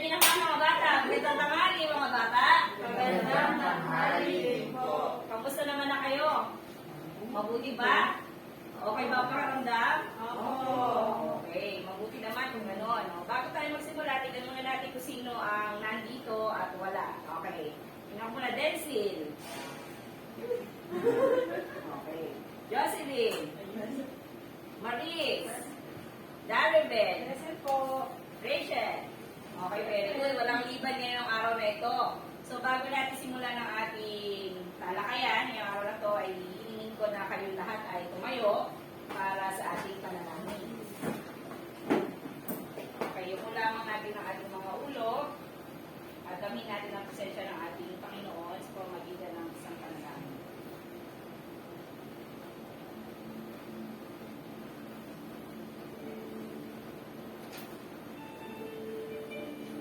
gabi naman mga bata. Magandang tanghali mga bata. Magandang tanghali din po. Kamusta naman na kayo? Mabuti ba? Okay ba ang pakiramdam? Opo. Okay, mabuti naman kung gano'n. Bago tayo magsimula, tignan muna natin kung sino ang nandito at wala. Okay. Tingnan ko na Densil. Okay. Jocelyn. Maris. Daribel. Present po. Rachel. Okay, very good. Walang liban ngayong araw na ito. So, bago natin simulan ng ating talakayan, ngayong araw na ito ay hihingin ko na kayong lahat ay tumayo para sa ating panalangin. Okay, yuko lamang natin ang ating mga ulo at damin natin ang presensya ng ating Panginoon sa pamamagitan ng isang panalangin.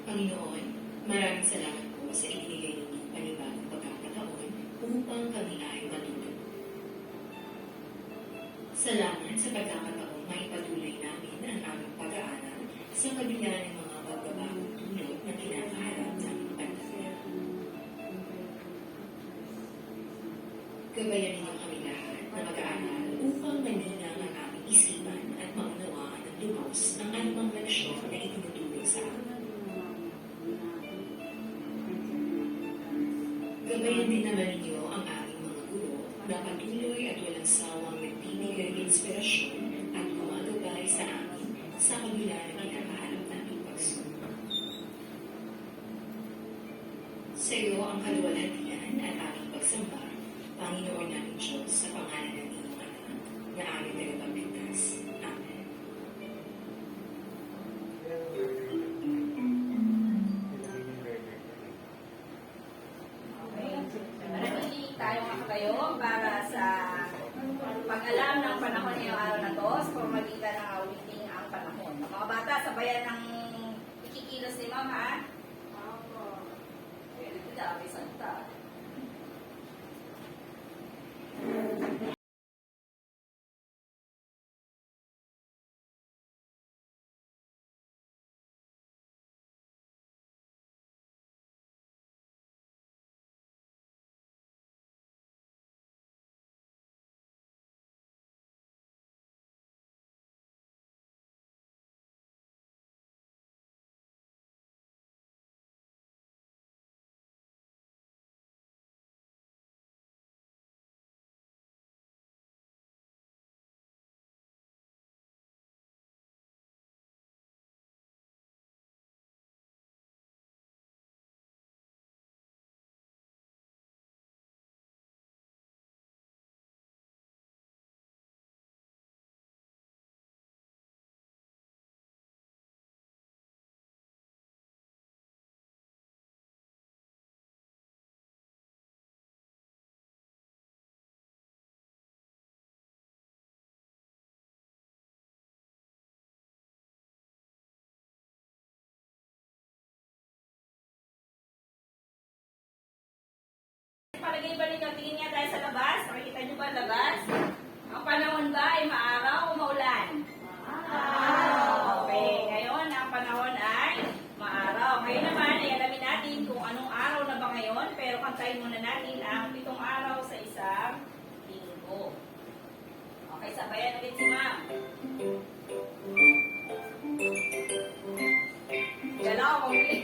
Panginoon, maraming salamat po sa ibinigay ninyong panibagong pagkakataon upang kami ay matuto. Salamat sa pagkakataon na ipatuloy namin ang aming pag-aaral sa kabila ng mga pagbabagong tulog na kinakaharap naming pandemya. Gabayan ninyo kami lahat na mag-aaral upang maninang ang aming isipan at maunawaan ng lubos ang anumang leksyon na itinutulong sa amin. Gabayan din naman ninyo ang aming mga guro na patuloy at walang sawang nagbibigay ng inspirasyon at gumagabay sa amin sa kabila ng kinakaharap naming pagsunod. Sa iyo ang kaluwalhatian at aming pagsamba, Panginoon namin Diyos, sa pangalan ng iyong anak na aming tagapagligtas. Amen. Manatili tayo makatayo para sa pag-alam ng panahon ngayong araw na to sa pamamagitan ng awiting ang panahon. Mga bata, sabayan ng ikikilos ni Ma'am, ha? Opo. Very good, Ate Santa. Palagay-balik ang tingin nga tayo sa labas. Nakikita niyo ba ang labas? Ang panahon ba ay maaraw o maulan? Maaraw. Okay, ngayon ang panahon ay maaraw. Ngayon naman ay alamin natin kung anong araw na ba ngayon, pero kantayin muna natin ang 7 araw sa isang linggo. Okay, sabayan ulit si Ma'am. Galaw ko ulit.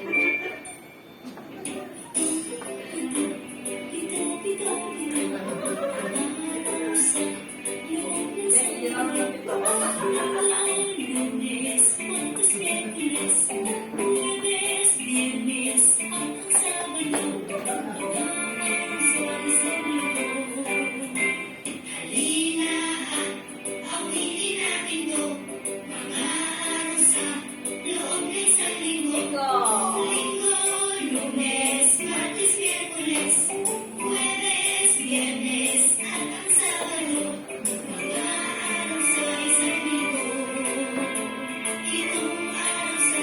Itong araw sa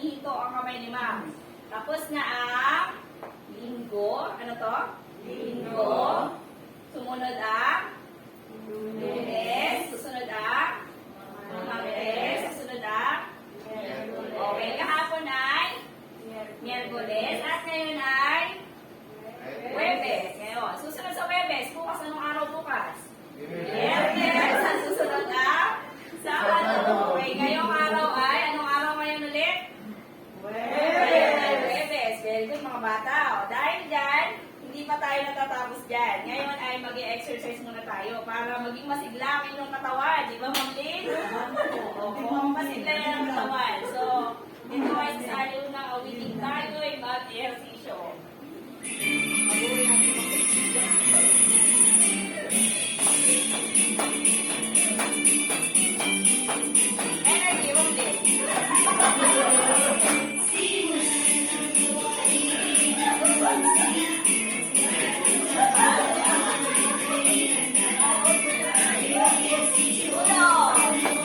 hihinto ang kamay ni ma'am. Tapos na ang linggo. Ano to? Linggo. Sumunod ang Lunes. Susunod ang Martes. Susunod ang okay. Kahapon ay Miyerkules. At ngayon ay Huwebes. Ngayon, susunod sa Huwebes. Bukas, anong araw bukas? Miyerkules. Ang susunod ang Sabado. Okay, ngayong araw ay, anong araw ngayon ulit? Huwebes. Very good mga bata. O, dahil dyan, hindi pa tayo natatapos dyan. Ngayon ay mag-exercise muna tayo para maging masigla ang inyong katawan. Di ba, Ma'am Lynn? Oo, masigla yan ang katawan. So, ito ay sa unang awitin tayo ay mag-ehersisyo. Mag-uwi natin energy, Ma'am Lynn.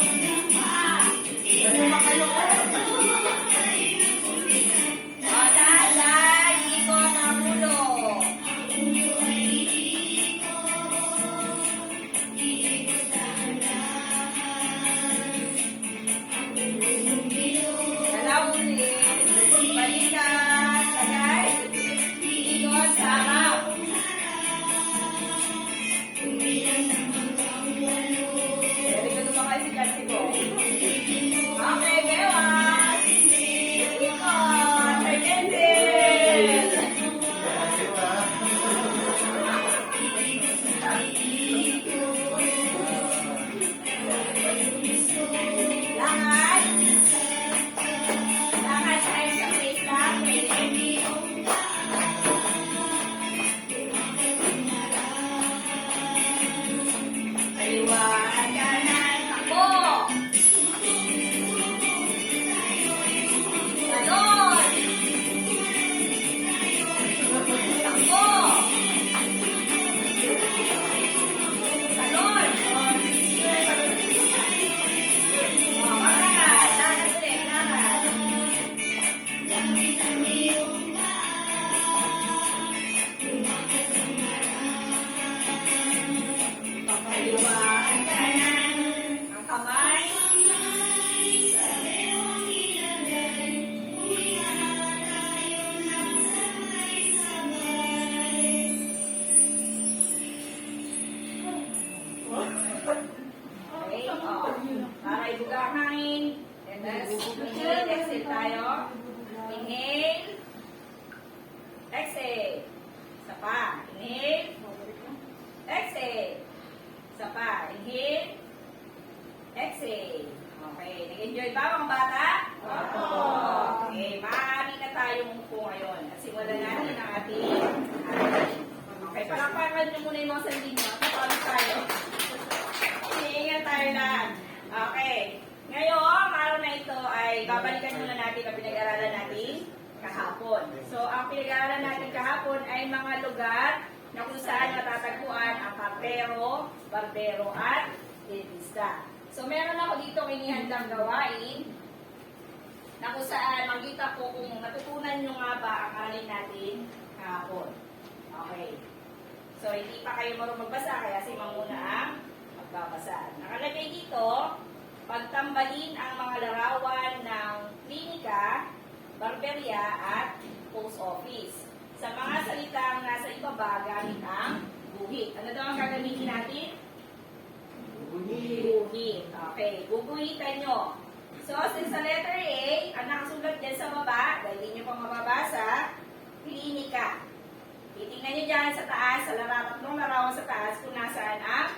Okay, Bewas! Ikot! Sargentil! Lakad! Lakad sa isang place lang. Pwede. Kaliwa at kanan. Takbo! Ganon! Takbo! Ganon! Lakad! Lakad ulit, lakad. Kaliwa at kanan. Ang kamay. Okay, para ibuga ang hangin. And then, inhale, exhale tayo. Inhale. Exhale. Isa pa. Inhale. Exhale. Isa pa. Inhale. Exhale. Okay. Nag-enjoy ba mga bata? Okay. Maaari na tayong umupo ngayon. At simulan natin ang ating ating. Okay. Palakpakan nyo muna yung mga sandin nyo. Tapos tayo. Hihingan tayo lahat. Okay. Ngayon, araw na ito ay babalikan muna natin ang pinag-aralan natin kahapon. So, ang pinag-aralan natin kahapon ay mga lugar na kung saan matatagpuan ang kartero, barbero, at dentista. So, meron ako dito inihandang gawain na kung saan makita ko kung natutunan nyo nga ba ang aralin natin kahapon. Okay. So, hindi pa kayo marunong magbasa, kaya si Ma'am muna ang magbabasa. Nakalagay dito, pagtambalin ang mga larawan ng klinika, barberya, at post office. Sa mga salitang nasa ibaba, gamit ang guhit. Ano daw ang gagamitin natin? Guhit. Okay, guguhitan nyo. So, since sa letter A, ang nakasulat dyan sa baba, dahil hindi nyo pang mababasa, klinika. Titingnan nyo dyan sa taas, sa tatlong larawan sa taas, kung nasaan ang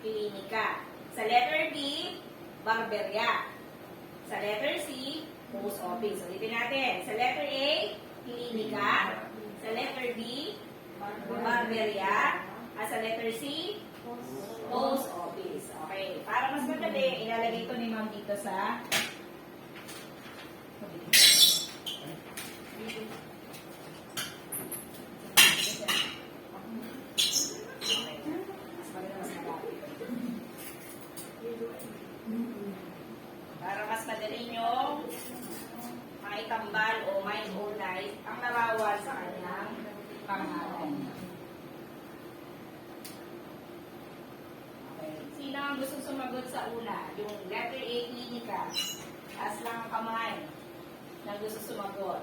klinika. Sa letter B, barberya. Sa letter C, post office. Ulitin natin. Sa letter A, klinika. Sa letter B, barberya. At sa letter C, post office. Okay. Para mas madali, ilalagay ko ni Ma'am dito sa para mas madali nyo maitambal o may ulay ang larawan sa kanyang pangalan. Okay. Sino ang gusto sumagot sa una? Yung letter A, klinika. Taas lang ang kamay na gusto sumagot.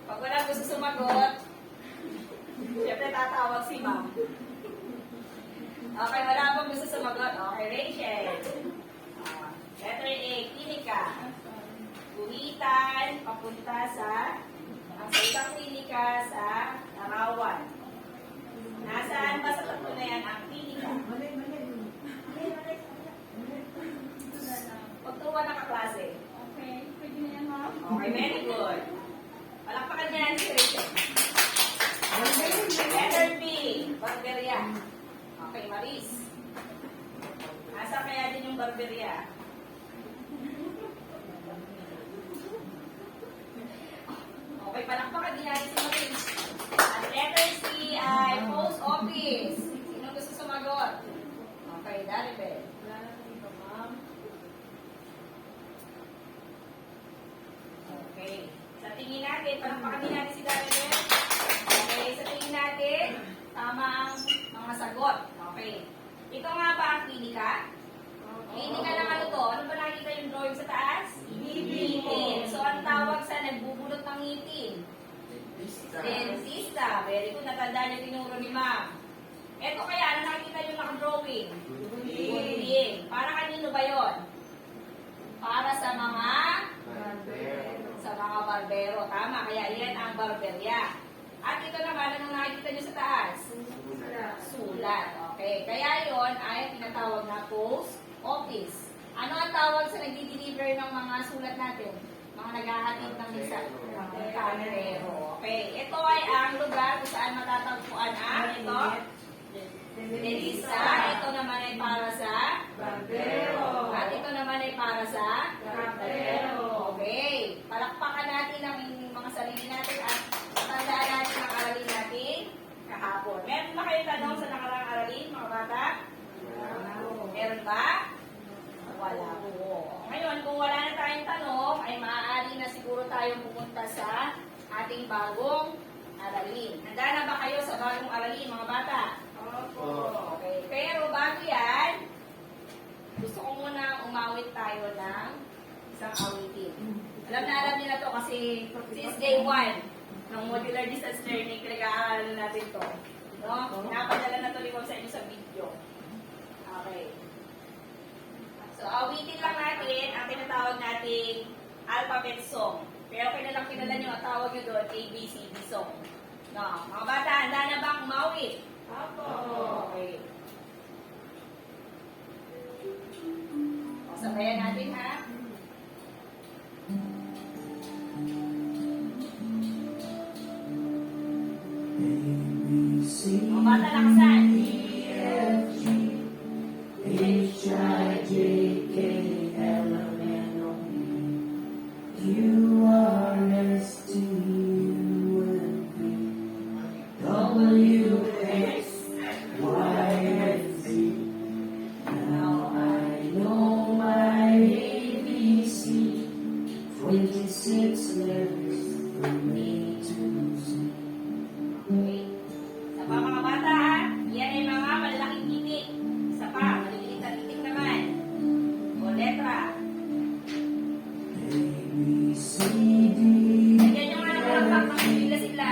Pag wala gusto sumagot, siyempre tatawag si ma'am. Okay, wala pang gusto sumagot. Okay, Rachel. Letter A, klinika. Guhitan, papunta sa ang isang klinika sa Arawan. Nasaan ba sa tatlo na yan ang klinika? Pagtuwa na kaklase. Okay, pwede na yan, ma'am. Okay, very good. Palakpakan niya si Rachel. Letter B, barberia. Okay, Maris. Nasa kaya din yung barberia? Okay, palakpakan din natin si Maris. At letter C ay post office. Sino gusto sumagot? Okay, Daribel. Wala na dito, ma'am. Okay. Sa tingin natin, palakpakan din natin si Daribel. Okay, sa tingin natin, tama ang mga sagot. Okay. Ito nga ba ang klinika? Klinika ng ano to? Ano ba nakita yung drawing sa taas? Ngipin. So, ang tawag sa nagbubulot ng ngipin? Dentista. Very good. Natandaan yung tinuro ni ma'am. Ito kaya, ano nakita yung naka-drawing? Bullying. Para kanino ba yon? Para sa mga barbero. Tama. Kaya yan ang barberya. At ito naman, anong nakikita nyo sa taas? Sulat. Okay. Kaya yon ay tinatawag na post office. Ano ang tawag sa nagdi-deliver ng mga sulat natin? Mga naghahatid ng isa. Kamero. Okay. Ito ay ang lugar kung saan matatagpuan ang ito. Dentista. Ito naman ay para sa Barbero. At ito naman ay para sa Barbero. Okay. Palakpakan natin ang mga sarili natin at tandaan natin ang aralin natin kahapon. Meron ba kayong tanong sa nakaraang aralin, mga bata? Meron ba? Wala po. Ngayon, kung wala na tayong tanong, ay maaari na siguro tayong pumunta sa ating bagong aralin. Handa na ba kayo sa bagong aralin, mga bata? Okay. Pero bago yan, gusto ko muna umawit tayo ng isang awitin. Alam niyo na to kasi since day 1 ng modular distance learning, pinag-aaralan natin to. No? Napadala na to limang sa inyo sa video. Okay. So, awitin lang natin ang tinatawag nating alphabet song. Pero kilala nyo ang tawag nyo doon, ABCD song. No? Mga bata, handa na bang umawit? Apo. Okay. O, sabayan natin ha. Mga bata, lakasan. Okay. Sa pa mga bata ha, yan ay mga malalaking titik. Isa pa, maliliit na titik naman. O letra. Lagyan nyo nga ng palakpak ng sila sila.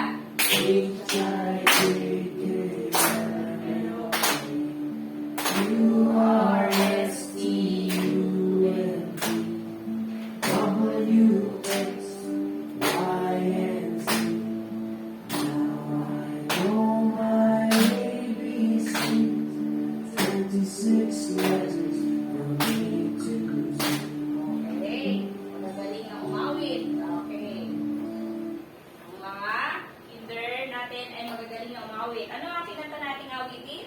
Okay. Magaling na umawit. Okay. Ang mga kinder natin ay magagaling na umawit. Ano ang kinanta nating awitin?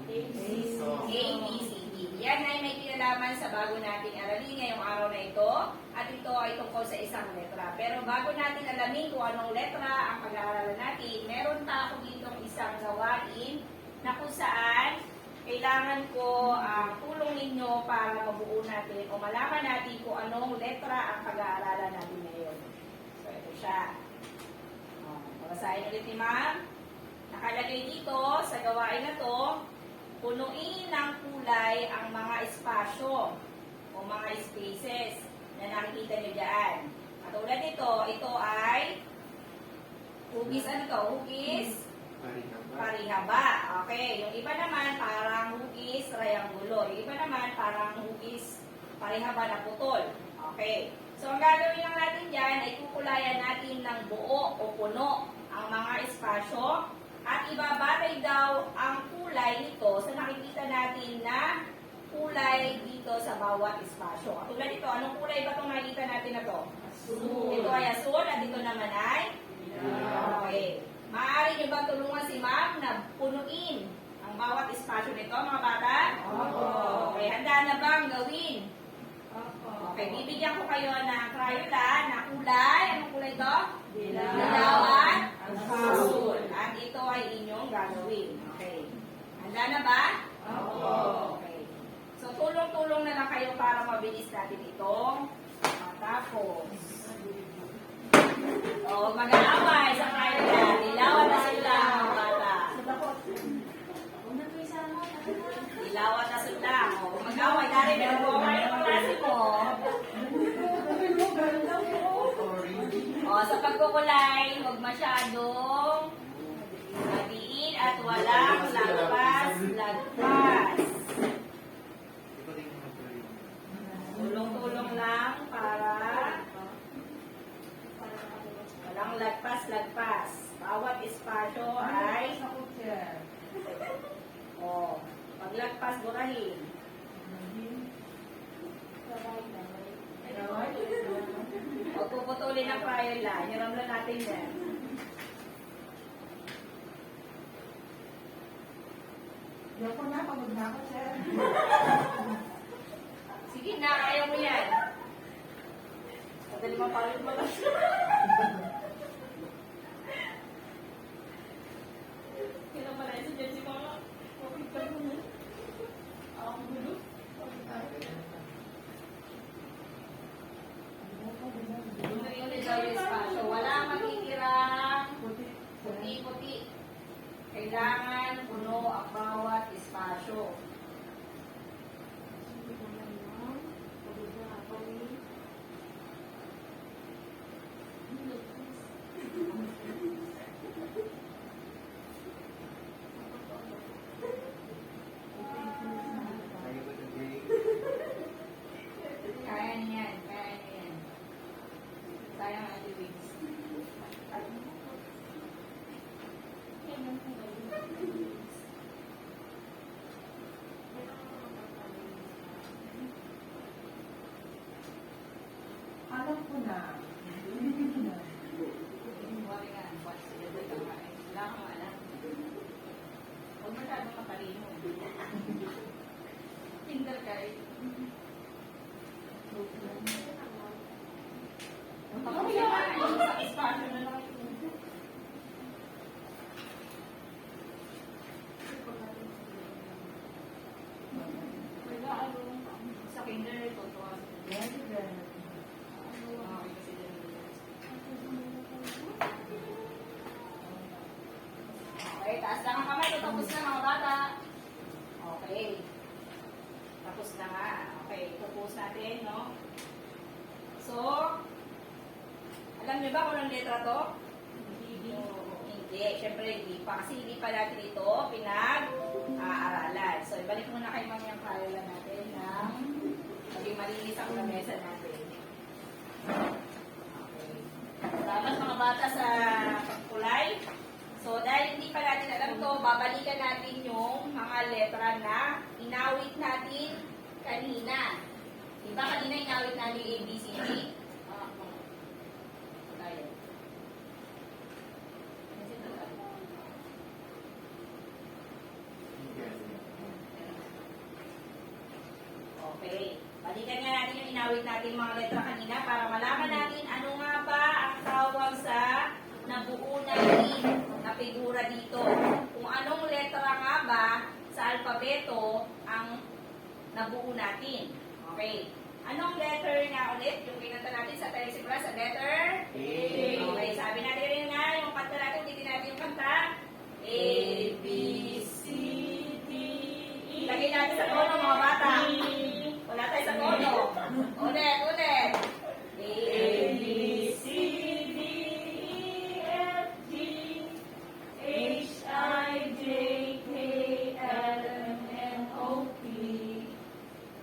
ABCD. Yan ay may kinalaman sa bago nating aralin ngayong araw na ito. At ito ay tungkol sa isang letra. Pero bago natin alamin kung anong letra ang pag-aaralan natin, meron pa ako ditong isang gawain na kung saan kailangan ko ang tulong ninyo para mabuo natin o malaman natin kung anong letra ang pag-aaralan natin ngayon. So, ito siya. Babasahin ulit ni ma'am. Nakalagay dito sa gawain na to, punuin ng kulay ang mga espasyo o mga spaces na nakikita nyo dyan. Katulad nito, ito ay hugis, ano to? Hugis? Parihaba. Okay. Yung iba naman parang hugis triangulo. Yung iba naman parang hugis parihaba na putol. Okay. So, ang gagawin lang natin dyan ay kukulayan natin ng buo o puno ang mga espasyo at ibabatay daw ang kulay nito sa nakikita natin na kulay dito sa bawat espasyo. Katulad nito, anong kulay ba itong nakikita natin na to? Asul. Ito ay asul at ito naman ay? Okay. Maaari niyo ba tulungan si ma'am na punuin ang bawat espasyo nito, mga bata? Opo. Okay, handa na bang gawin? Opo. Okay, bibigyan ko kayo ng Crayola na kulay. Anong kulay ito? Dilaw. Dilaw at Asul. At ito ay inyong gagawin. Okay. Handa na ba? Opo. Okay. So, tulong-tulong na lang kayo para mabilis natin itong matapos. O, mag-aaway sa Crayola. Dilaw at asul lang, mga bata. Dilaw at asul lang. O, mag-aaway. Dari, pinag-aaway ng klase mo. O, sa pagkukulay, huwag masyadong madiin at walang lagpas. Tulong-tulong lang para walang lagpas. Bawat espasyo ay paglagpas burahin. Huwag puputulin ang Crayola. Hiram lang natin yan. Yoko na, pagod na ako, sir. Sige na, ayaw mo yan. Madali mapalot mo lang. Kailan pala yun si Jensi Mama? Kapit ka mo na. Ako gulo. Yun daw yung espasyo. Wala makitirang puti-puti. Kailangan puno ang bawat espasyo. Kaya niyan, kaya niyan. Sayang ang Wings. Alam ko na. Huwag nga, buwan sila doon ang kain. Wala kang alam. Huwag masyadong matalino. Kinder kayo. Ang sa espasyo na lang ito. Sa kinder, ito. Okay, taas lang ang kamay. Tapos na mga bata. Okay. Tapos na nga. Okay, tapos natin, no? So, alam niyo ba kung anong letra to? Hindi. Siyempre, hindi pa. Kasi hindi pa natin ito pinag-aaralan. So, ibalik muna kay mami ang Crayola natin ng maging malinis ang lamesa natin. Okay. Tapos mga bata sa pagkulay. So, dahil hindi pa natin alam to, babalikan natin yung mga letra na inawit natin kanina. Diba kanina inawit natin A, B, C, D? Tayo. Okay. Balikan nga natin yung inawit natin mga letra kanina para malaman natin ano nga ba ang tawag sa nabuo natin na figura dito. Kung anong letra nga ba sa alpabeto ang nabuo natin. Okay. Anong letter nga ulit? Yung kinanta natin sa telesikula sa letter? A. Okay, sabi natin rin nga, yung kanta natin, ulitin natin yung kanta. A, B, C, D, E. Lagay natin sa tono mga bata. Wala tayo sa tono. Ulit, ulit. A, B, C, D, E, F, G, H, I, J, K, L, M, N, O, P,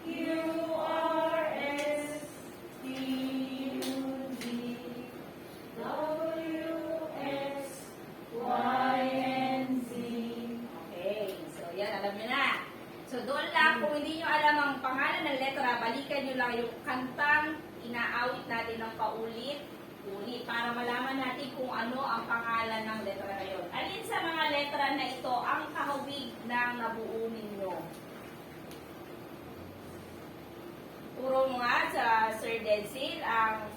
Q, R, S, T, U, V, W, X, Y, and Z. Okay, so yan, alam nyo na. So doon lang, kung hindi nyo alam ang pangalan ng letra, balikan nyo lang yung kantang inaawit natin ng paulit-ulit para malaman natin kung ano ang pangalan ng letra na yun. Alin sa mga letra na ito ang kahawig ng nabuo ninyo? Turo mo nga sa Sir Densil ang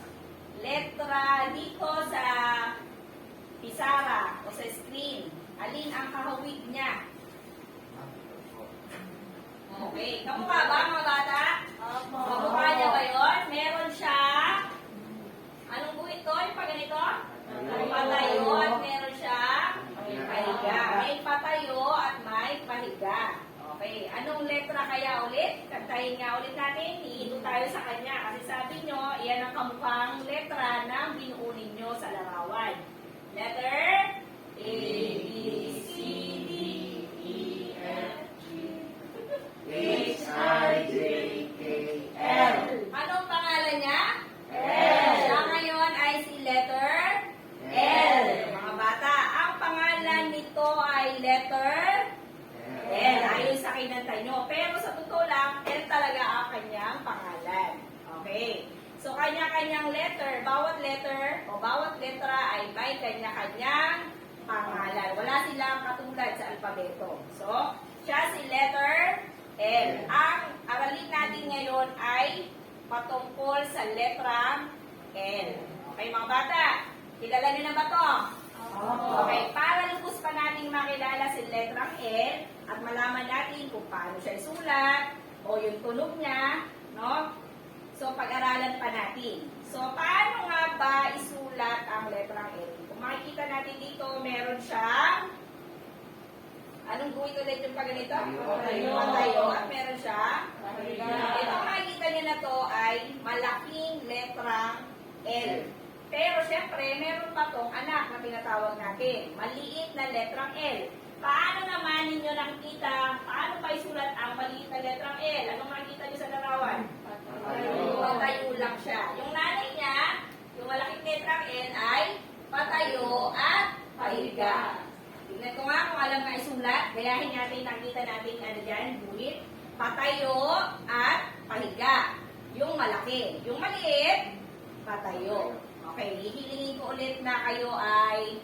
letra dito sa pisara o sa screen. Alin ang kahawig niya? Okay. Kamukha ba mga bata? Opo. Kamukha niya ba yun? Meron siya. Anong guhit to? Yung pag ganito? Patayo at meron siya pahiga. May patayo at may pahiga. Okay. Anong letra kaya ulit? Kantahin nga ulit natin. Iito tayo sa kanya. Kasi sabi nyo, iyan ang kamukhang letra ng binuo ninyo sa larawan. Letter A, B, C, D, E, F, G, H, I, J, K, L. Anong pangalan niya? L. Siya ngayon ay si letter L. Mga bata, ang pangalan nito ay letter L. Ayon sa kinanta nyo. Pero sa totoo lang, L talaga ang kanyang pangalan. Okay. So, kanya-kanyang letter, bawat letter o bawat letra ay may kanya-kanyang pangalan. Wala silang katulad sa alpabeto. So, siya si letter L. Ang aralin natin ngayon ay patungkol sa letra L. Okay, mga bata? Kilala niyo na ba to? Okay, para lubos pa natin makilala si letrang L at malaman natin kung paano siya isulat o yung tunog niya, no? So, pag-aralan pa natin. So, paano nga ba isulat ang letrang L? Kung makikita natin dito, meron siyang anong guhit ulit yung pag ganito? Patayo. Patayo. At meron siya Pahiga. ito makikita niyo na to ay malaking letrang L. Pero syempre, meron pa tong anak na tinatawag natin. Maliit na letrang L. Paano naman ninyo nakikita? Paano pa isulat ang maliit na letrang L? Anong makikita niyo sa larawan? Patayo lang siya. Yung nanay niya, yung malaking letrang L ay patayo at pahiga. Tingnan ko nga kung alam nga isulat. Gayahin natin, nakita natin ano dyan, guhit. Patayo at pahiga. Yung malaki. Yung maliit, patayo. Okay, hihilingin ko ulit na kayo ay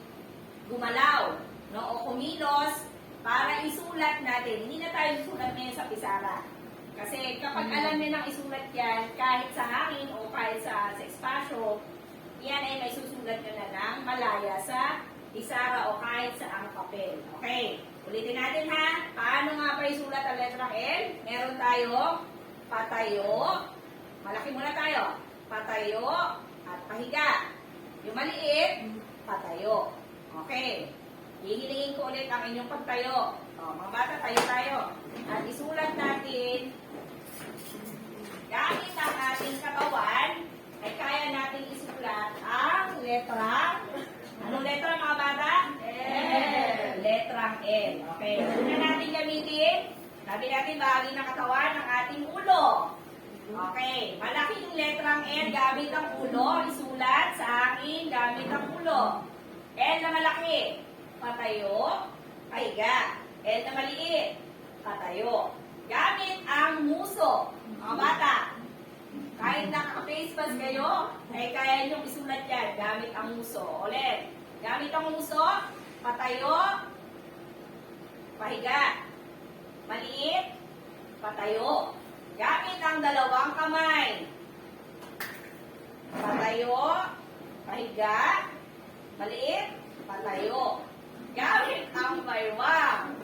gumalaw, no, o kumilos para isulat natin. Hindi na tayo isulat ngayon sa pisara. Kasi kapag alam niyo nang isulat yan, kahit sa hangin o kahit sa espasyo, yan ay may susulat nyo na ng malaya sa pisara o kahit sa ang papel. Okay, ulitin natin ha. Paano nga pa isulat ang letrang L? Meron tayo patayo. Malaki muna tayo. Patayo at pahiga. Yung maliit, patayo. Okay. Hihilingin ko ulit ang inyong pagtayo. O, mga bata, tayo tayo. At isulat natin gamit ang ating katawan ay kaya natin isulat ang letra. Anong letra mga bata? L. Letrang L. Okay. Una natin gamitin. Sabi natin bahagi ng katawan ng ating ulo. Okay. Malaking letrang L gamit ang ulo. Isulat sa akin gamit ang ulo. L na malaki. Patayo. Pahiga. L na maliit. Patayo. Gamit ang muso. Mga bata. Kahit naka-face mask kayo, ay kaya nyo isulat yan. Gamit ang muso. Ulit. Gamit ang muso. Patayo. Pahiga. Maliit. Patayo. Gamit ang dalawang kamay. Patayo. Pahiga. Maliit. Patayo. Gamit ang baywang.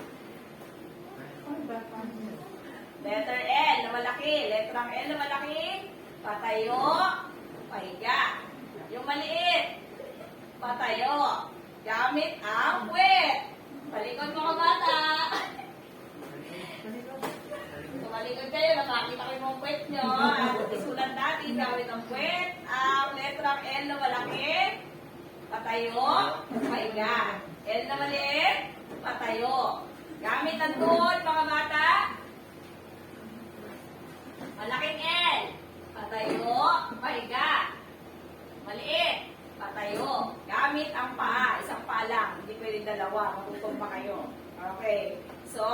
Letter L na malaki. Letrang L na malaki. patayo, pahiga. Yung maliit, patayo, gamit ang puwet. Palikod mga bata. Tumalikod kayo, nakakita ko yung puwet nyo. At isulat natin gamit ang puwet. Ang letrang L na malaki, patayo, pahiga. L na maliit, patayo. Gamit ang tuhod, mga bata. Malaking L, patayo, pahiga. Maliit, patayo. Gamit ang paa, isang paa lang. Hindi pwedeng dalawa, magutom pa kayo. Okay. So,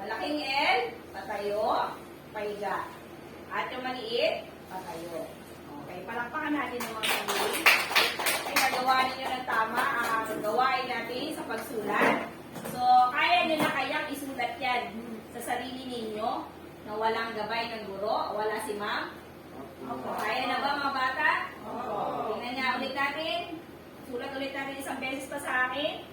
malaking L, patayo, pahiga. At yung maliit, patayo. Okay, palakpakan natin ang mga sarili. Ay, nagawa ninyo ng tama ang gawain natin sa pagsulat. So, kaya nyo na kayang isulat yan sa sarili ninyo na walang gabay ng guro, wala si ma'am. Kaya na ba mga bata? Tingnan niya ulit natin. Sulat ulit natin isang beses pa sa akin.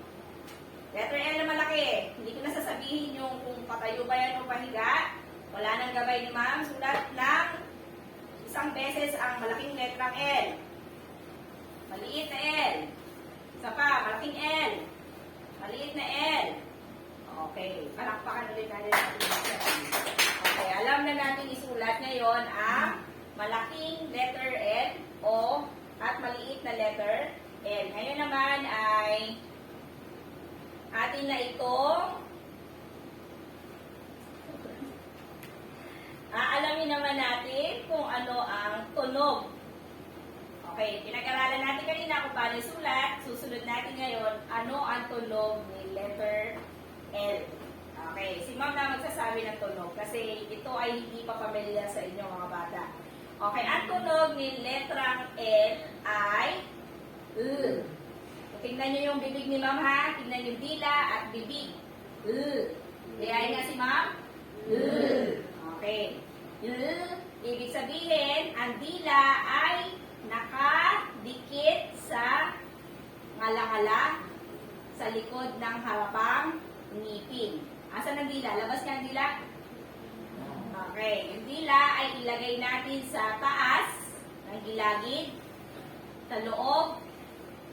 Letter L na malaki. Hindi ko na sasabihin yung kung patayo ba yan o pahiga. Wala nang gabay ni ma'am. Sulat ng isang beses ang malaking letrang L. Maliit na L. Isa pa, malaking L. Maliit na L. Okay. Palakpakan ulit natin natin. Okay. Alam na natin isulat ngayon ang malaking letter L o at maliit na letter L. Ngayon naman ay atin na itong aalamin naman natin kung ano ang tunog. Okay, pinag-aralan natin kanina kung paano sulat. Susunod natin ngayon, ano ang tunog ni letter L. Okay, si ma'am na magsasabi ng tunog kasi ito ay hindi pa pamilyar sa inyo mga bata. Okay, ang tunog ni letrang L ay tingnan nyo yung bibig ni ma'am ha. Tingnan yung dila at bibig. Liyain nga si ma'am. Okay. Ibig sabihin, ang dila ay nakadikit sa ngala-ngala sa likod ng harapang ngipin. Asan ang dila? Labas ka ang dila? Okay. Yung dila ay ilagay natin sa taas ng gilagid sa loob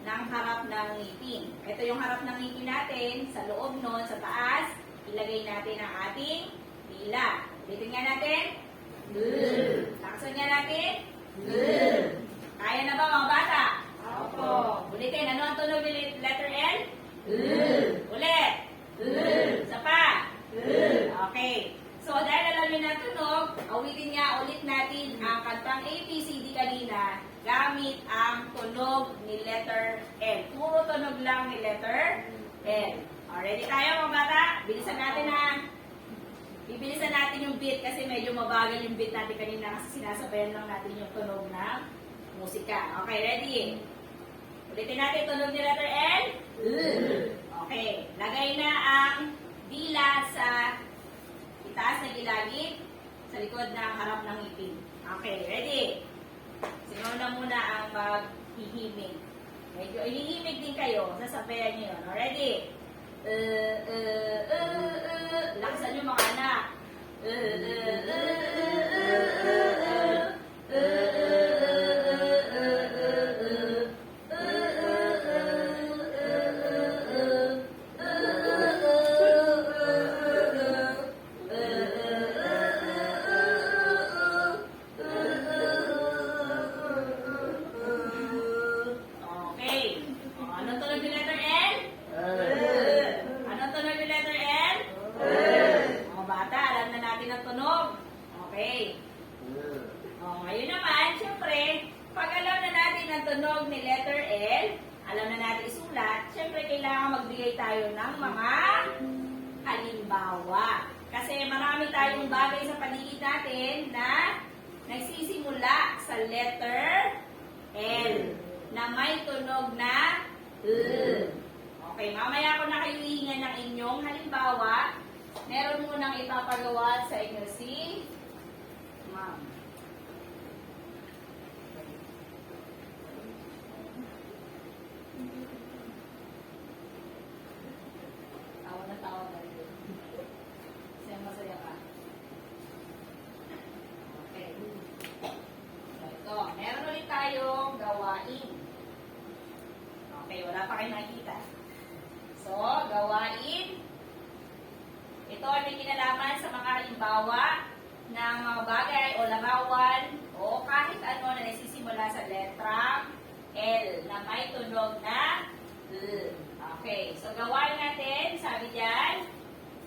ng harap ng ngipin. Ito yung harap ng ngipin natin. Sa loob nun, sa taas, ilagay natin ang ating dila. Ulitin nga natin. Laksan nga natin. Kaya na ba mga bata? Opo. Ulitin. Ano ang tunog ng letter L? Ulit. Isa pa. Okay. So, dahil alam nyo na tunog, awitin nga ulit natin ang kantang ABCD kanina gamit ang tunog ni letter L. Puro tunog lang ni letter L. Ready tayo mga bata? Bilisan natin ha. Bibilisan natin yung beat kasi medyo mabagal yung beat natin kanina kasi sinasabayan lang natin yung tunog ng musika. Okay, ready? Ulitin natin tunog ni letter L. Okay, lagay na ang dila sa itaas na gilagid sa likod ng harap ng ngipin. Okay, ready? Sino na muna ang maghihimig? Medyo ihihimig din kayo. Sasabayan nyo yun. Ready? Laksan nyo mga anak. Okay. Anong tunog yung letter L? Anong tunog yung letter L? Mga bata, alam na natin ang tunog. Okay. Ngayon naman, syempre, pag alam na natin ang tunog ni letter L, alam na natin isulat, syempre kailangan magbigay tayo ng mga halimbawa. Kasi marami tayong bagay sa paligid natin na nagsisimula sa letter L na may tunog na Okay, mamaya ko na kayo hihingan ng inyong halimbawa. Meron munang ipapagawa sa inyo si Ma'am. Tawa na tawa tayo. Kasi masaya ka. Okay. gawain. Okay, wala pa kayo nakikita. So, gawain. Ito ay may kinalaman sa mga halimbawa ng mga bagay o larawan o kahit ano na nagsisimula sa letrang L na may tunog na L. Okay, so gawain natin, sabi diyan,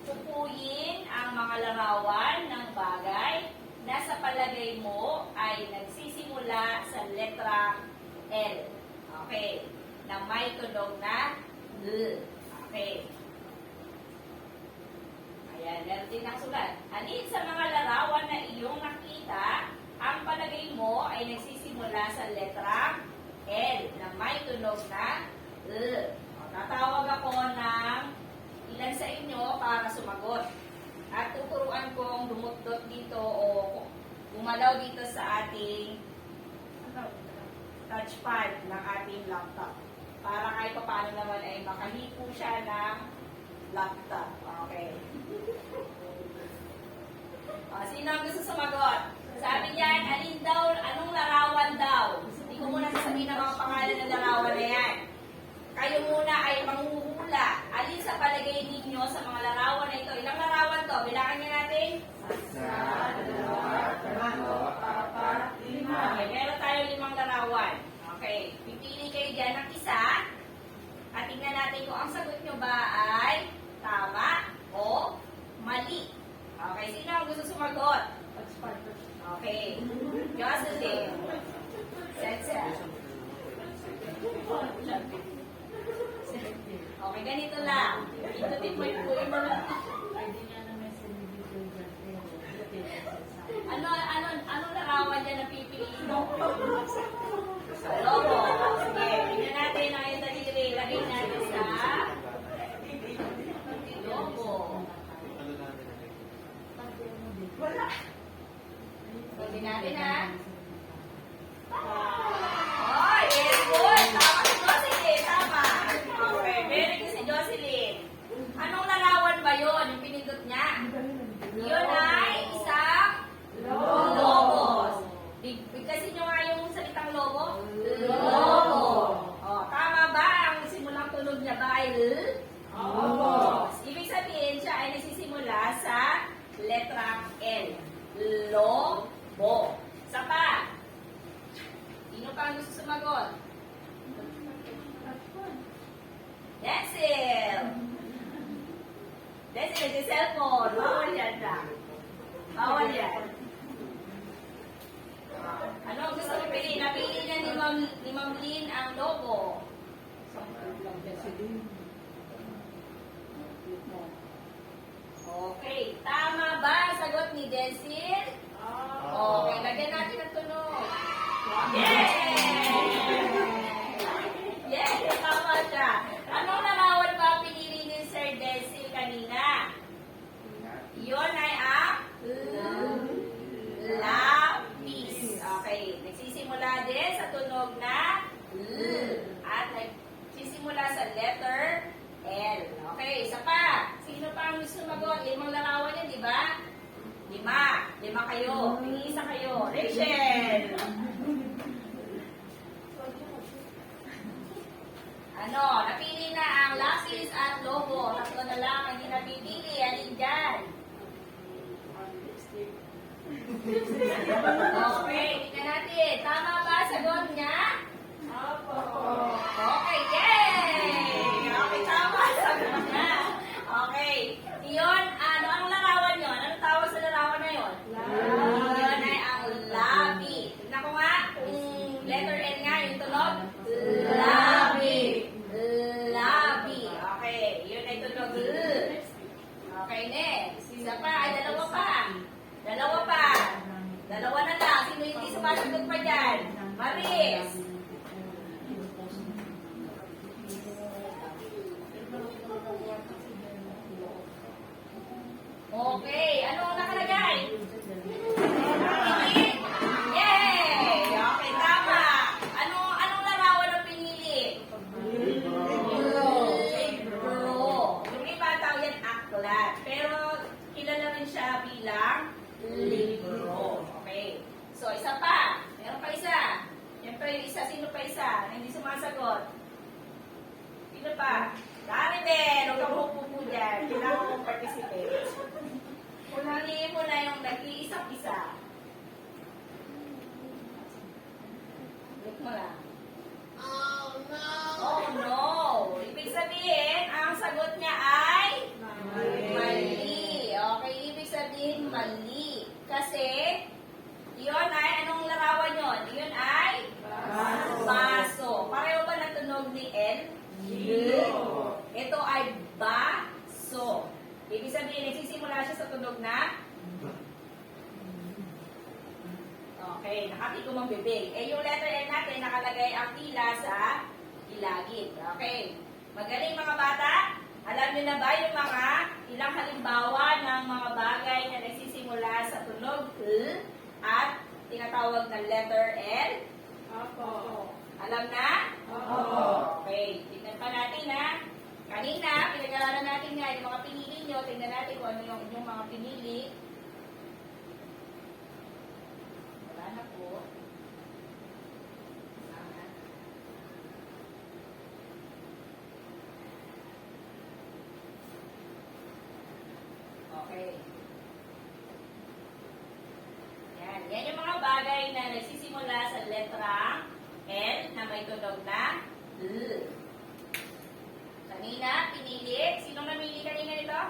tukuyin ang mga larawan ng bagay na sa palagay mo ay nagsisimula sa letrang L. Okay, na may tunog na L. Okay. Ayan, meron din nakasulat. Alin sa mga larawan na iyong nakita, ang palagay mo ay nagsisimula sa letrang L na may tunog na L. Tatawag ako ng ilan sa inyo para sumagot. At tuturuan kong dumukdot dito o gumalaw dito sa ating touchpad ng ating laptop. Para kahit paano naman ay makahipo siya ng laptop. Okay. Sino ang gusto sumagot? Sabi niyan, alin daw, anong larawan daw? Hindi ko muna sasabihin ang mga pangalan ng larawan na yan. Kayo muna ay manghuhula. Alin sa palagay ninyo sa mga larawan na ito? Ilang larawan to? Bilangan niya natin? Okay, meron tayo 5 larawan. Okay, pipili kayo dyan ng isa. At tingnan natin kung ang sagot nyo ba ay tama o mali. Okay, sino ang gusto sumagot? Okay, Jocelyn. Setsa. Okay, ganito lang. Itutin mo yung buhay mo. Anong larawan dyan na pipiliin mo? Logo. Sige, tingnan natin ang iyong daliri. Lagay natin sa logo. Wala. Lagay natin ha. Oh, yes, good. Tama si Jocelyn. Tama. Okay, very good si Jocelyn. Anong larawan ba yun? Yung pinindot niya? Yun ay isang logo. Bigkasin nyo nga yung salitang logo. Logo. Oh, tama ba? Ang simulang tunog niya ba ay L? Oo. Ibig sabihin siya ay nagsisimula sa letrang L. Lobo. Isa pa. Sino pa ang gusto sumagot? Denzel. Denzel, yung cellphone. Bawal yan na. Bawal yan. Ano ang gusto mo pili? Napili na ni Ma'am Lynn ang logo. Okay. Tama ba ang sagot ni Denzel? Okay. Lagyan natin ang tunog. Yes! Yes! Tama siya. Anong larawan ba pinili ni Sir Denzel kanina? Yun ay ang lapis. Okay. Nagsisimula din sa tunog na L. At nagsisimula sa letter L. Okay. Isa pa. Sino pa ang gusto sumagot? 5 larawan yan, di ba? 5. 5 kayo. Isa kayo. Rachel! Ano? Napili na ang lapis at logo. 3 na lang ang hindi napipili. Alin dyan? Okay, tingnan natin. Tama ba sagot niya? Opo. Okay, yay! Okay, tama sagot niya. Okay. Iyon, ano ang larawan yun? Anong tawag sa larawan na yun? Labi. Yun ay ang labi. Tignan ko nga, kung letter N nga, yung tunog. Labi. Labi. Okay, yun ay tunog L. Okay, next. Isa pa, ay dalawa pa. Dalawa pa. Dalawa na lang. Sino hindi sumasagot pa dyan? Maris. Okay. Ano ang nakalagay? Pinili? Yay! Okay, tama. Anong larawan ang pinili? Libro. Yung iba tawag yan aklat. Pero kilala rin siya bilang libro. Okay. So, isa pa. Meron pa isa. Siyempre, yung isa. Sino pa isa? makati ko mang bibig. Eh, yung letter L natin, nakalagay ang tila sa ilagid. Okay. Magaling mga bata. Alam niyo na ba yung mga ilang halimbawa ng mga bagay na nagsisimula sa tunog L at tinatawag na letter L? Opo. Alam na? Opo. Okay. Tignan pa natin ha. Kanina, pinag-aralan natin nga yung mga pinili nyo. Tingnan natin kung ano yung inyong mga pinili. Wala na po. Okay. Yan. Yan yung mga bagay na nagsisimula sa letra L na may tunog na L. Kanina, pinili. Sinong namili kanina nito?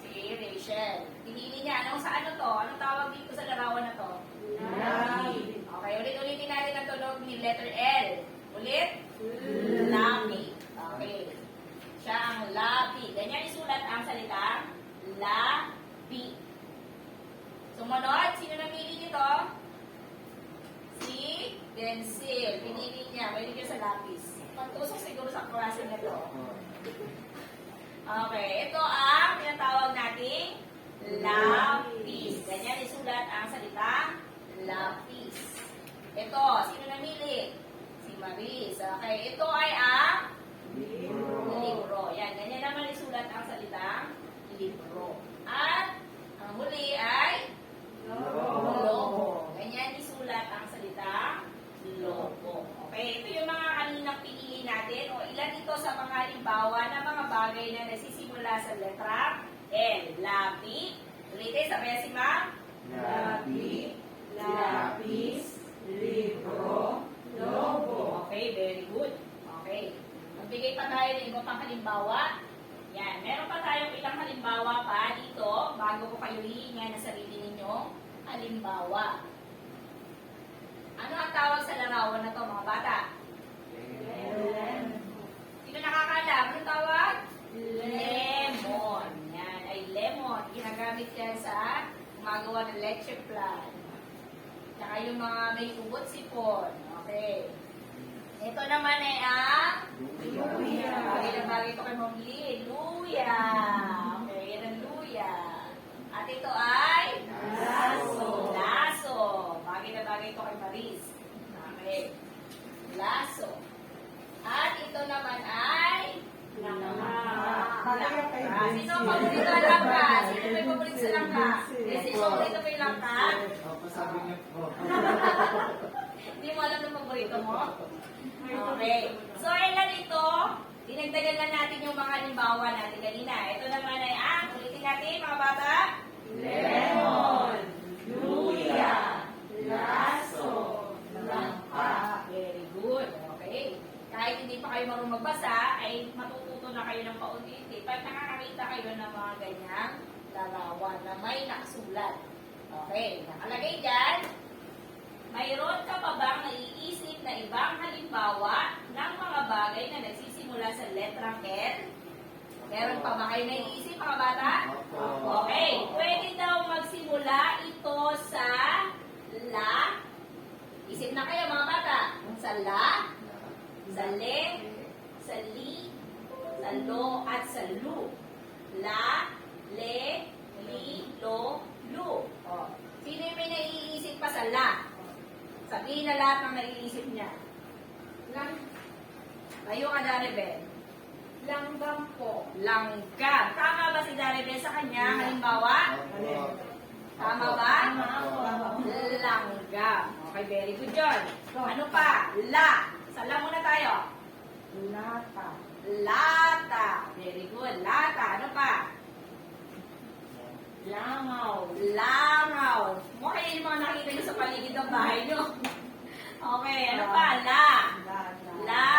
Si Rachel. Pinili niya. Anong sa ano to? Anong tawag dito sa larawan na to? Labi. Okay, ulit-ulitin natin ang tunog ni letter L. Ulit? Labi. Okay. Siya ang labi. Ganyan isulat ang salitang labi. Sumunod, sino namili nito? Si Denzel. Pinili niya. May niya sa lapis. Pagtusok siguro sa klase na to. Okay, ito ang tinatawag nating lapis. Ganyan isulat ang salitang lapis. Ito, sino namili? Si Maris. Okay, ito ay ang libro. Yan, ganyan naman isulat ang salitang libro. At ang huli ay lobo. Ganyan isulat ang salitang lobo. Okay, ito yung mga kaninang pinili natin o ilan ito sa mga halimbawa ng mga bagay na nagsisimula sa letra L. Labi. Ulitin, sabayan si Ma'am. Labi, lapis, libro, lobo. Okay, very good. Okay. Magbigay pa tayo ng iba pang halimbawa. Yan, meron pa tayong ilang halimbawa pa dito bago ko kayo hihingan na sarili ninyong halimbawa. Ano ang tawag sa larawan na to, mga bata? Sino nakakaalam? Anong tawag? Lemon. Yan ay lemon. Ginagamit yan sa gumagawa ng lecture plan. Tsaka yung mga may ubot sipon. Okay. Ito naman ay ang Luya. bagay na bagay ito kay Ma'am Lee. Luya. Okay, yan ang luya. At ito ay Laso. Laso. Bagay na bagay ito kay Maris. Okay. Laso. At ito naman ay Langka. Sino ang paborito ng langka? Sino may paborito sa langka? Sino ang paborito mo yung langka? Sabi niya po. Hindi mo alam ng paborito mo? Okay. So, ilan ito? Dinagdagan lang natin yung mga halimbawa natin kanina. Ito naman ay ang, ulitin natin mga bata. Lemon, luya, laso, langka. Very good. Okay. Kahit hindi pa kayo marunong magbasa, ay matututo na kayo ng paunti-unti. Pag nakakakita kayo ng mga ganyang larawan na may nakasulat. Okay. Nakalagay dyan. Mayroon ka pa bang naiisip na ibang halimbawa ng mga bagay na nagsisimula sa letrang L? Meron pa ba kayo naiisip, mga bata? Okay. Pwede daw magsimula ito sa la. Isip na kayo, mga bata. Sa la, sa le, sa li, sa lo, at sa lu. La, le, li, lo, lu. O. Sino yung may naiisip pa sa la? Sabihin na lahat ng naiisip niya. Tayo ka, Daribel. Langgam po. Langgam. Tama ba si Daribel sa kanya? Halimbawa? Tama ba? Langgam. Okay, very good yun. Ano pa? La. Sa la muna tayo. Lata. Lata. Very good. Lata. Ano pa? Langaw. Langaw. Mukha yun yung mga nakita nyo sa paligid ng bahay nyo. Okay, ano pa? La. La.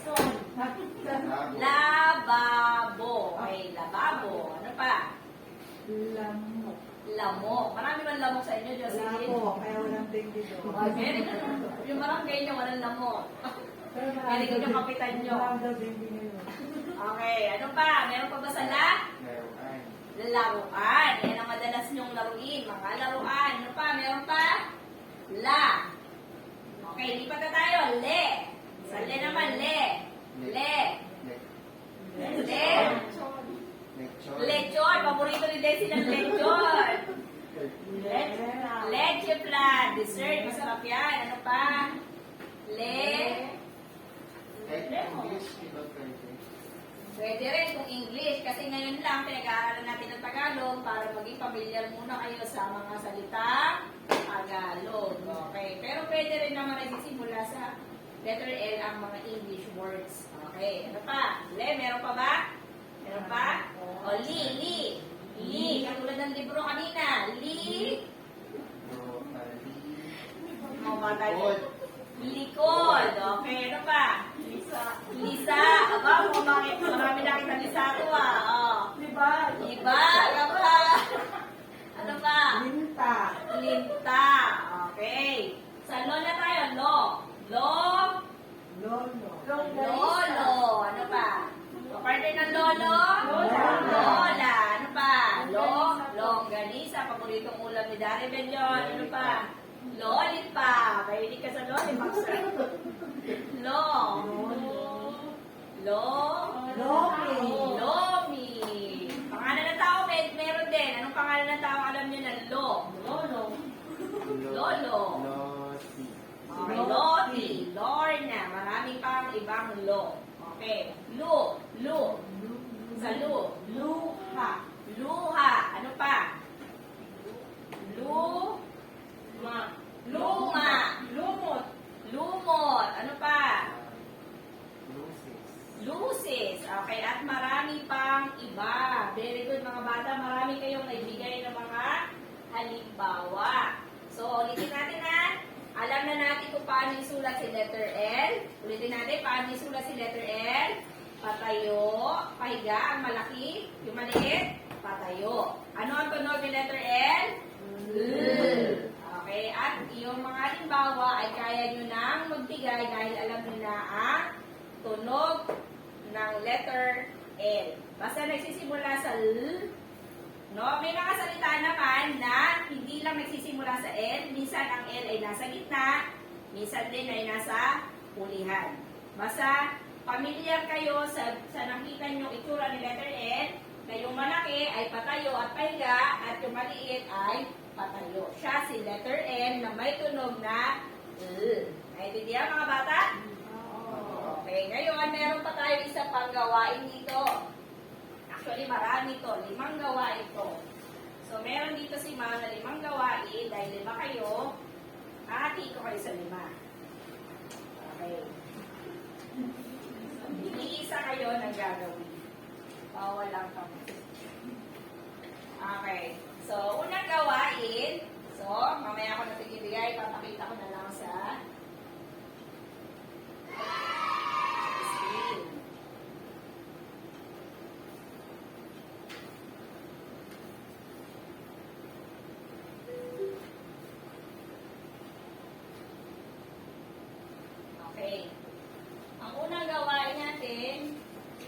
Son. Lababo. Okay, lababo. Ano pa? Lamok. Lamok. Marami man lamok sa inyo, Wala Jocelyn. po, kaya walang tinggi doon. Okay, yung barangay nyo, walang lamok. Very good yung kapitan nyo. Walang daw tinggi ngayon. Okay, ano pa? Meron pa ba sa la? Laruan. Yan ang madalas nyong laruin. Mga laruan. Ano pa? Meron pa? La. Okay, lipat na tayo. Le. Sa le naman, le. Le. Le. Lechon. Paborito ni Desi ng lechon. Leche flan. Dessert. Masarap yan. Ano pa? Le. Pwede rin kung English. Kasi ngayon lang, pinag-aaralan natin ng Tagalog para maging familiar muna kayo sa mga salitang Tagalog. Okay. Pero pwede rin naman nagsisimula sa letter L ang mga English words. Okay. Ano pa? Le, meron pa ba? Meron pa? O, li, li. Li. Katulad ng libro kanina. Li. O, bata yun. Likod. Okay. Ano pa? Lisa. Aba, bakit? Marami nakita Lisa to ah. Oh. Libag. Libag. Ano pa? Ano pa? Linta. Linta. Okay. Sa lo na tayo. Lo. Lo. Lolo. Lolo. Ano pa? O, partner ng lolo? Lola. Lola. Ano pa? Longganisa. Paboritong ulam ni Dari Benyon. Ano pa? Lollipop. Mahilig ka sa lollipop, sir. Lo. Lomi. Lomi. Pangalan ng tao, meron din. Anong pangalan ng tao alam niyo na lo? Lolo. Okay, Loti. Lorna. Maraming pang ibang lo. Okay. Lu. Sa lu. Luha. Luha. Ano pa? Luma. Lumot. Ano pa? Lucis. Okay, at marami pang iba. Very good mga bata. Marami kayong naibigay ng mga halimbawa. So, ulitin natin na. Alam na natin kung paano isulat si letter L. Ulitin natin, paano isulat si letter L. Patayo. Pahiga, ang malaki. Yung maliit, patayo. Ano ang tunog ni letter L? L. Okay, at yung mga halimbawa ay kaya nyo nang magbigay dahil alam nyo na ang tunog ng letter L. Basta nagsisimula sa L, no? May mga salita naman na hindi lang nagsisimula sa L. Minsan ang L ay nasa gitna, minsan din ay nasa hulihan. Basta familiar kayo sa nakita nyo itsura ni letter L, na yung malaki ay patayo at pahiga at yung maliit ay patayo. Siya si letter L na may tunog na L. Naintindihan mga bata? Okay, ngayon meron pa tayo isa pang gawain dito. Actually, marami to. 5 gawain ito. So, meron dito si Ma na 5 gawain. Dahil 5 kayo, hati ko kayo sa 5. Okay. So, isa kayo ng gagawin. Bawal lang pa. Okay. So, unang gawain. So, mamaya ako natigibigay. Papakita ko na lang sa screen. Okay. Ang unang gawain natin,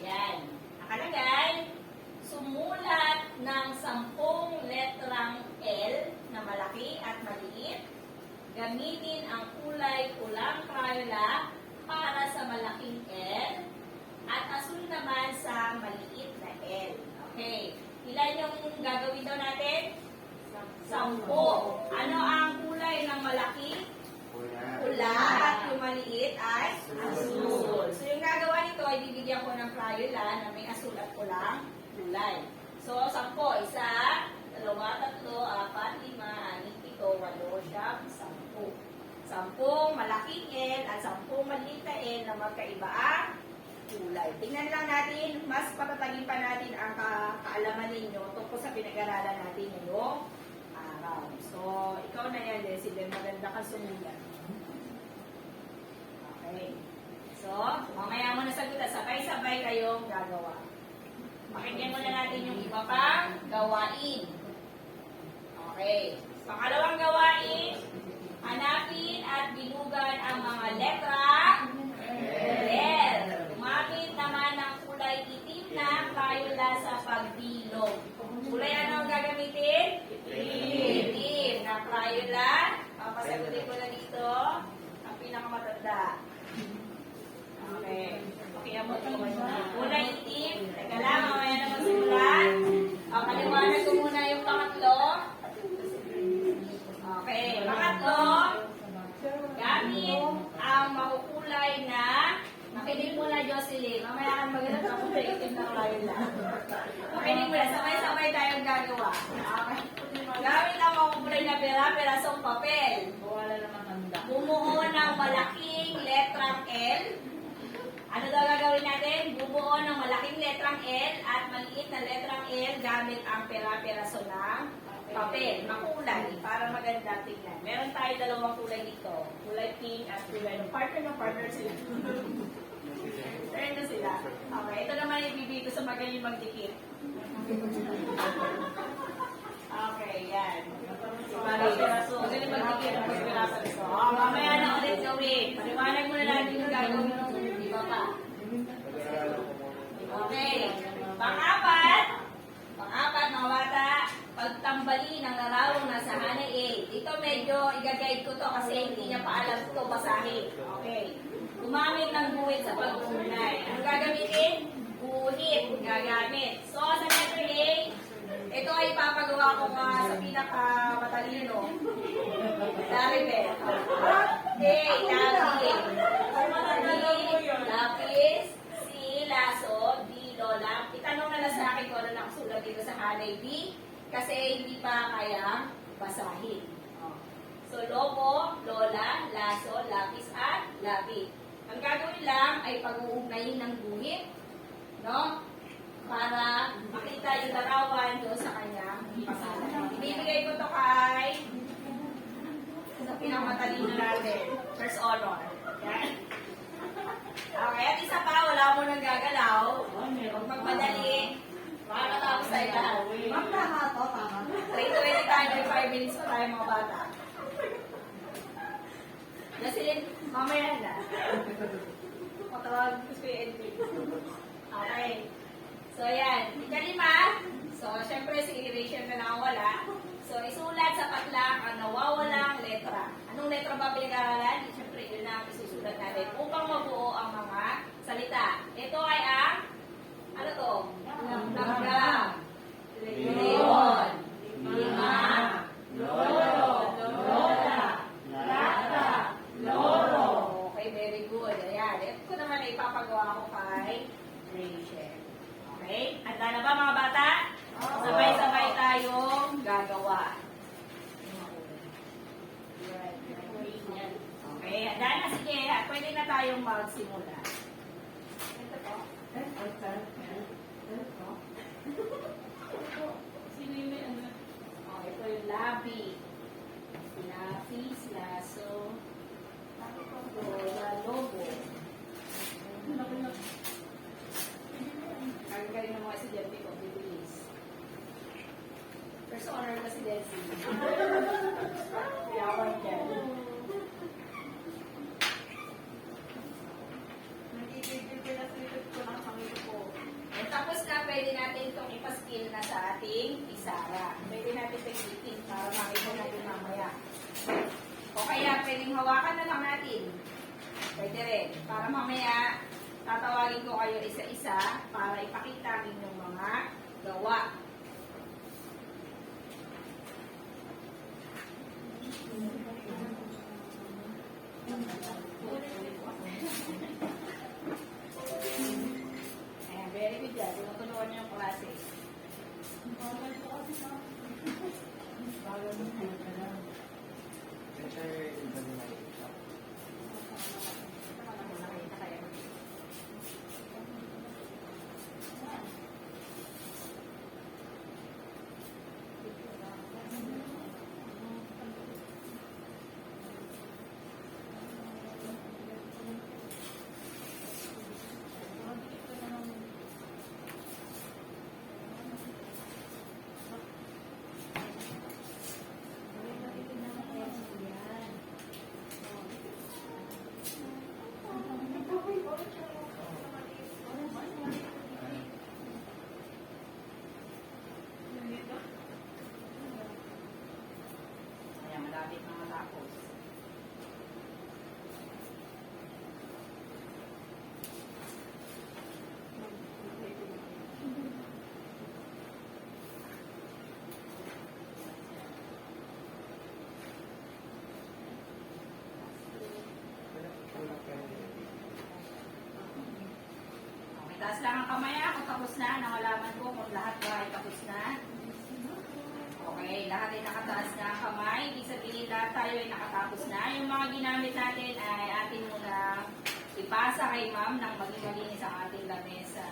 yan. Nakalagay, sumulat ng 10 letrang L na malaki at maliit. Gamitin ang kulay pulang Crayola para sa malaking L at asul naman sa maliit na L. Okay. Ilan yung gagawin daw natin? 10. Ano ang kulay ng malaki? Pula at yung maliit ay asul. So yung gagawa nito ay bibigyan ko ng Crayola na may asul at pulang kulay. So 10. 1, 2, 3, 4, 5, 6, 7, 8, 9, 10. 10 malaking L at 10 maliit na L na magkaiba ang kulay. Tingnan lang natin, mas patatagin pa natin ang kaalaman ninyo tungkol sa pinag-aralan natin ngayong araw. So, ikaw na yan, Desi. Maganda ka sumulat. Okay. So, mamaya mo na sagutan. Sabay-sabay kayong gagawa. Pakinggan muna natin yung iba pang gawain. Okay. Pangalawang gawain, hanapin at binugan ang mga letra L. Gumamit naman ng kulay itim na Crayola sa pagbilog. Kulay ano ang gagamitin? Itim na Crayola. Papasagutin ko Itim na tayo lang. Makinig mo na, sabay-sabay tayong gagawa. Okay. Gamit ang mga kulay na pera-perasong papel. Wala naman handa. Bumuo ng malaking letrang L. Ano daw gagawin natin? Bumuo ng malaking letrang L at maliit na letrang L gamit ang pera-peraso ng papel. Makulay para maganda tingnan. Meron tayo dalawang kulay dito. Kulay pink at kulay ng partner sila. Turn na sila. Okay, ito naman yung ibibigay ko sa magaling magdikit. Okay, yan. Magaling magdikit ng pagpiraso. Mamaya na ulit gawin. Paliwanag mo na natin yung gagawin ng iba pa. Okay. Pang-apat, mga bata, pagtambali ng larawang nasa hanay A. Ito medyo i-guide ko to kasi hindi niya pa alam ito basahin. Okay. Gumamit ng guhit sa pag-uunay. Ang gagamitin? Guhit. Gagamit. So, sa letter A, ito ay papagawa ko nga sa pinaka-matalino. Laribel. A, lapis, C, laso, D, lola. Itanong na lang sa akin kung ano nakasulat dito sa hanay B kasi hindi pa kaya basahin. So, lobo, lola, laso, lapis, at labi. Ang gagawin lang ay pag-uugnayin ng guhit, no? Para makita yung larawan doon sa kanyang pasalan. Ibibigay ko to kay sa pinakamatalino natin. First honor. Yan. Okay, at isa pa, wala mo nang gagalaw. Huwag magmadali. Makakatapos tayo lahat. Ma'am, tama to, tama. 3:20 tayo, may 5 minutes pa tayo mga bata. Nasilin, mamaya na. Patawag ko si Edwin. Okay. So, yan. Ikalima. So, syempre, si erasure na nakawala. So, isulat sa patlang ang nawawalang letra. Anong letra ba pinag-aralan? Syempre, yun na ang isusulat natin upang mabuo ang mga salita. Ito ay ang, ano to? Langgam. Leon. Lima. Lolo. Lola. Lata. Loro. Okay, very good. Ayan. Ito ko naman ay ipapagawa ko kay Rachel. Okay? Handa na ba mga bata? Sabay-sabay tayong gagawa. Okay, handa na. Sige, pwede na tayong magsimula. Ito po. Sino yung may ano? Oh, ito yung labi. Lapis, laso, lola, lobo. Ang galing ng mga estudyante ko, bibilis. First honor kasi Delcy. Yawan dyan. Tapos na, pwede natin itong ipaskill na sa ating isara. Pwede natin pag-itin para makita natin mamaya. O kaya, pwedeng hawakan na lang natin. Pwede rin. Para mamaya, tatawagin ko kayo isa-isa para ipakita ang inyong mga gawa. Ayan, very good yan. Tinutulungan niyo yung klase. Taas lang ang kamay kung tapos na. Nangalaman ko kung lahat ba ay tapos na. Okay, lahat ay nakataas na ang kamay. Ibig sabihin lahat tayo ay nakatapos na. Yung mga ginamit natin ay atin muna ipasa kay ma'am nang maging malinis ang ating lamesa.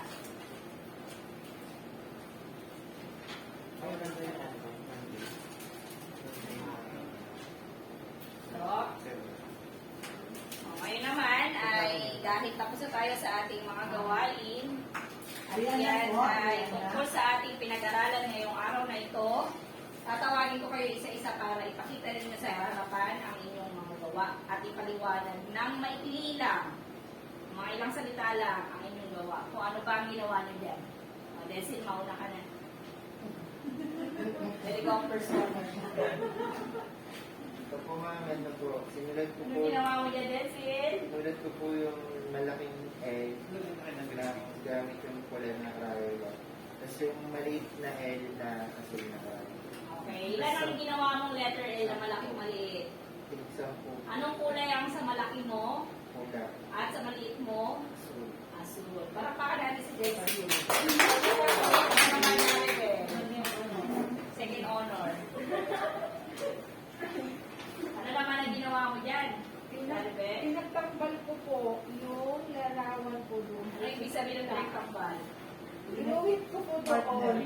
So, ngayon naman ay dahil tapos na tayo sa ating mga gawain, at yan ay tungkol sa ating pinag-aralan ngayong araw na ito, tatawagin ko kayo isa-isa para ipakita rin nyo sa harapan ang inyong mga gawa at ipaliwanag ng maikli lang, mga ilang salita lang ang inyong gawa. Kung ano ba ang ginawa nyo dyan. O, Desil, mauna ka na. Very go person. Ito po ma'am, ano po, sinulat ko Ano po, ginawa mo dyan, Desil? sinulat ko po yung malaking L na gamit yung pula na crayola. Tapos yung maliit na L na asul na crayola. Okay, ilan ang ginawa mong letter L na malaking maliit? Tigsang po, Anong kulay ang sa malaki mo pula, at sa maliit mo? asul. Asul. Para pa natin si Desil. Second honor. Ano naman ang ginawa mo dyan? Darbe? Pinagtakbal ko po yung larawan ko doon. Ano ibig sabihin ng pinagkambal? Inuwit ko po doon. Inuwit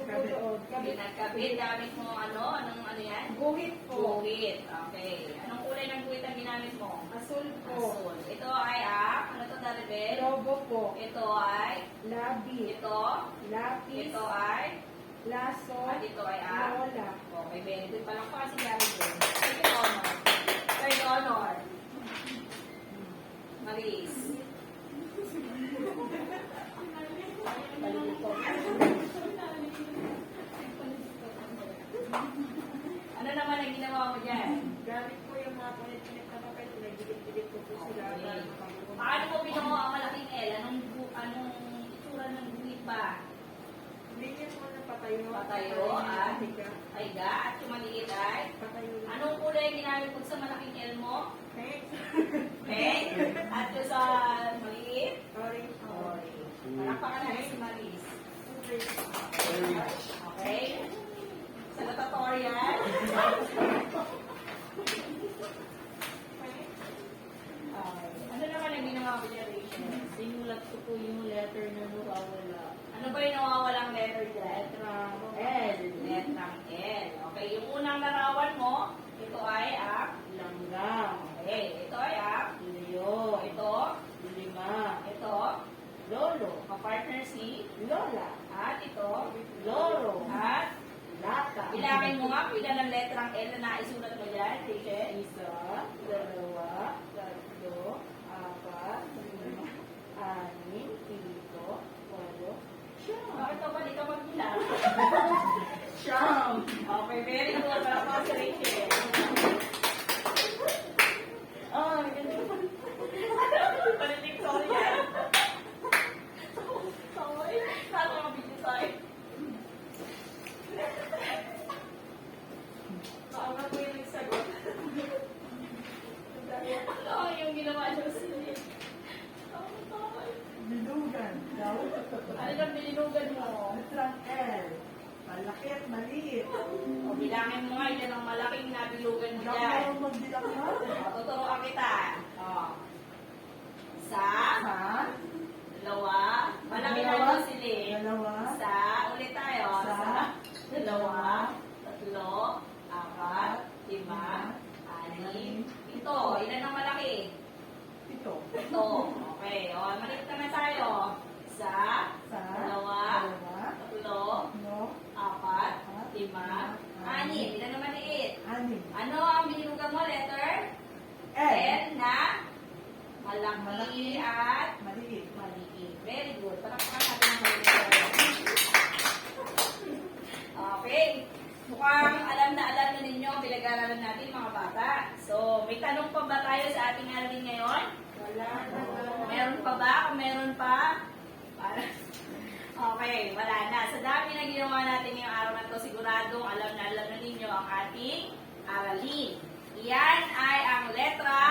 ko po doon. Pinagkabit, gamit mo anong yan? Guhit po. Guhit. Okay. Anong kulay ng guhit ang ginamit mo? Asul po. Asul. Ito ay ano to Darbe? Lobo po. Ito ay, Labi. ito, Lapis. ito ay, Laso. at ito ay Lola. Okay, very good. Palakpakan si Gary Jane. Second honor. Third honor. Maris. Ano naman ang ginawa mo dyan? Gamit ko yung mga punit-punit na papel. Pinagdikit-dikit ko po sila. Okay. Paano mo binuo ang malaking L? Anong itsura ng guhit ba? Hindi niya muna patayo. Patayo, ah. Ay ga, at yung maliit ay? Patayo lang. Anong kulay ginamit mo sa malaking L mo? Thanks. Pink? At yung sa maliit? Orange. Orange. Palakpakan natin si Maris. Okay? Sa tutorial. Okay. Ano naman ang ginawa ko dyan, Rachel? Sinulat ko po yung letter na nawawala. Ano ba yung nawawalang letter dyan? Letrang L. Letrang L. Okay, yung unang larawan mo, ito ay ang Langgam. okay. Ito ay ang Leo. ito, Lima. ito, Lolo. kapartner si, Lola. at ito, Loro. at Lata. bilangin mo nga kung ilan ang letrang L na naisulat mo dyan, Rachel. Isa, dalawa, tatlo, apat, lima, anim, pito, walo, siyam. Bakit ka ba di ka magbilang? Siyam. Okay, very good. Para pa si Rachel. Ah, ganun. Palitik, sorry yan. Sorry. Saan ako video tayo? Baka po yung nagsagot. Ano yung ginawa niyo sa inyo? Bilugan. Daw. Ano yung bilinugan mo? Letrang L. Malaki at maliit. O, bilangin mo nga, yan ang malaking nabilugan mo Wala dyan. ko magbilang na. O, tuturuan kita. O. Sa, Sa, dalawa, malaki na Dalawa. yung sili. dalawa, Sa, ulit tayo. Sa, dalawa, tatlo, apat, lima, anim, ito. Ilan ang malaki? pito. Ito. Okay. O, maliit naman tayo. Isa, Sa, dalawa, dalawa, tatlo, no, apat, lima, anim. Ilan ang maliit? anim. Ano ang binilugan mo? Letter? L. L na malaki at Maliit. maliit. Very good. Palakpakan natin ang maliit. Okay. Mukhang alam na ninyo ang pinag-aralan natin mga bata. So, may tanong pa ba tayo sa ating aralin ngayon? Wala na. Meron pa ba? Kung meron pa? Okay, wala na. Sa dami na ginawa natin ngayong araw na to, siguradong alam na ninyo ang ating aralin. Iyan ay ang letra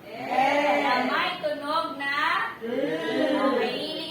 L. na may tunog na okay.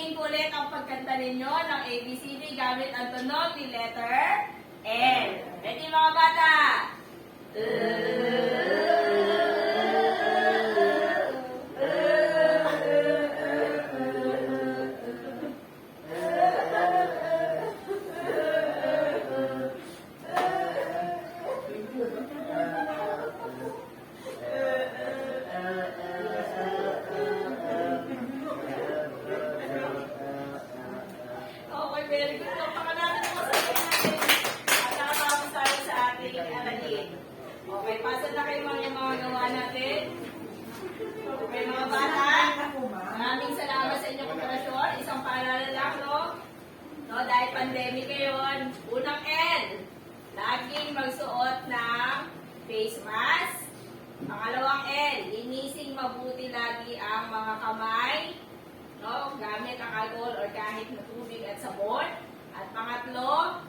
Pangalawang L, linisin mabuti lagi ang mga kamay, no? Gamit ang alcohol or kahit na tubig at sabon. At pangatlo,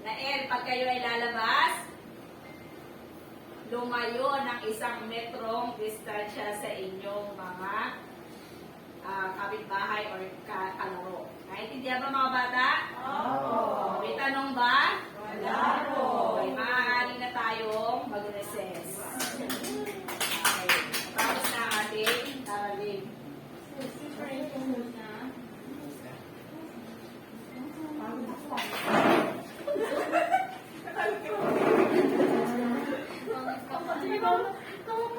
na L, pag kayo ay lalabas, lumayo ng 1 metrong distansya sa inyong mga kapitbahay or kalaro. Naintindihan ba mga bata? Opo. May tanong ba? Wala po. Okay, maaari na tayong mag-recess.